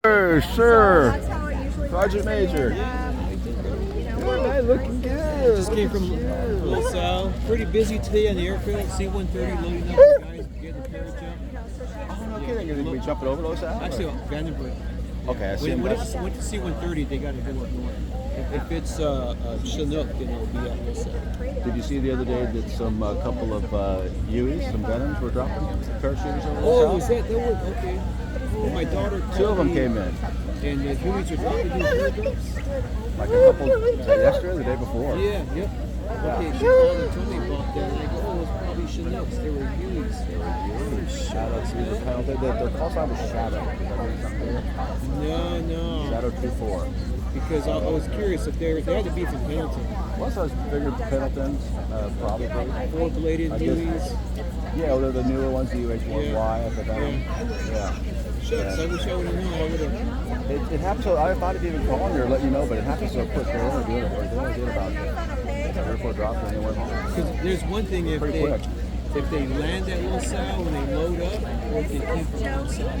Sure. That's how it usually Sergeant works. Major. Good, man, looking good. Just came from Little Sal. Pretty busy today on the airfield. C-130 loading up. The guys getting the carriage up. Oh, no kidding. Are we jumping over those out? Actually, Vandenberg. Okay, I see. When it went to C-130, they got to go up north. If it's Chinook, then it'll be at Little Sal. Did you see the other day that some couple of Hueys, some Venoms were dropping parachuters over the Oh, south? was that one? Okay. Oh, my daughter called Two of them me, came in. and the Hueys are dropping these airdrops. Like a couple yesterday or the day before. Yeah, yep. Okay, she called and told me about that. And I go, oh, it was probably Chinooks. They were Hueys. Shadow, see the penalty. The call sign was Shadow. Does that mean something? No. Shadow 2-4. Because I was curious if they had to be from Pendleton. Once I figured Pendletons, probably. Four-bladed I guess- Hueys. Yeah, well, they're the newer ones, the UH1Y. I thought that one. Yeah. Shucks, I wish I would have known. I would have. It happens so, I thought it'd even call you or let you know, but it happens so quick. They only did about 3 or 4 drops and they went home. Because there's one thing if Pretty quick. if they land at Little Sal when they load up, or if they came from Little Sal.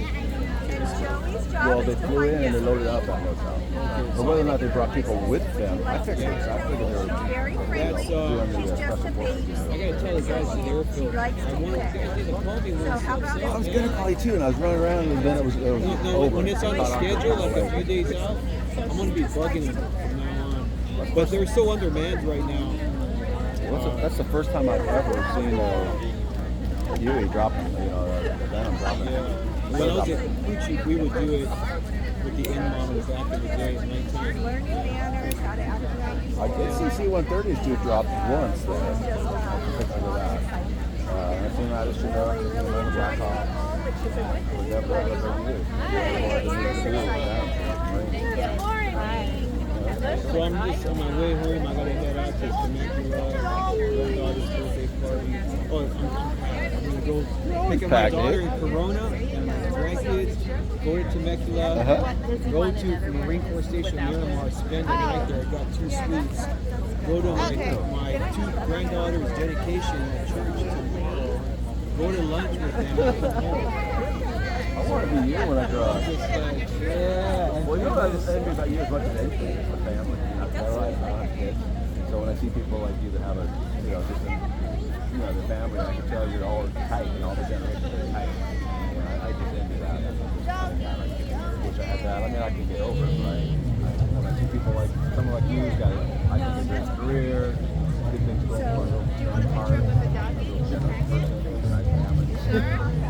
Well, they flew in and they loaded up at Los Alamos. But whether or not they brought people with them, I figured they were That's doing the special forces. I gotta tell the guys at the airfield. I wanted to call me when it's I was gonna call you too, and I was running around, and then it was No, over. when it's on the schedule, like a few days out, I'm gonna be bugging them from now on. But they're so undermanned right now. Well, that's the first time I've ever seen a Huey dropping, a Venom dropping. Yeah. When I was at Pucci, we would do it with the N model back in the day, 19. Learning manners, how to act around I did see C-130s do drop once there. I can picture of that. I've seen that as Chinook, I've seen the Black Hawk. It was never out of So I'm just on my way home. I gotta head out to Temecula, granddaughter's birthday party. Oh, I'm gonna go pick up my daughter in Corona and my grandkids. Go to Temecula. Go to Marine Corps Station Miramar. Spend the night there. I got 2 suites. Go to my 2 granddaughters' dedication at church tomorrow. Go to lunch with them and come home. I want to be you when I grow up. Just like, yeah. Well, you know what I envy about you as much as anything is the family. Terrorized, I don't have kids. So when I see people like you that have a, the family, I can tell you're all tight, all the generations are tight. I just envy that. I wish I had that. I mean, I can get over it, right? When I see people like, someone like you who's got I think a great career, good things going for a real hard, real generous person, nice family.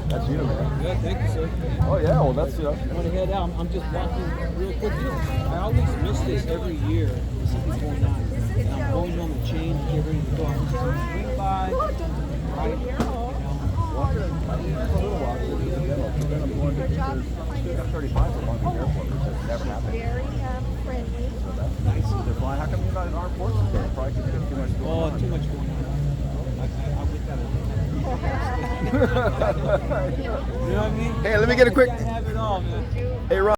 That's you, man. Yeah, thank you, sir. Oh yeah, well that's I'm gonna head out. I'm just walking real quick. I always miss this every year. This is before 9. And I'm going home to change, get ready to go. I'm just gonna swing by, right? Still got 35 for Long Beach Airport, which has never happened. very friendly. So that's nice. They're flying. How come you're not in armed forces? They're probably too much going on. Oh, too much going on. I would have You know what I mean? Hey, let me get a quick. I have it all, man. Hey, Ron.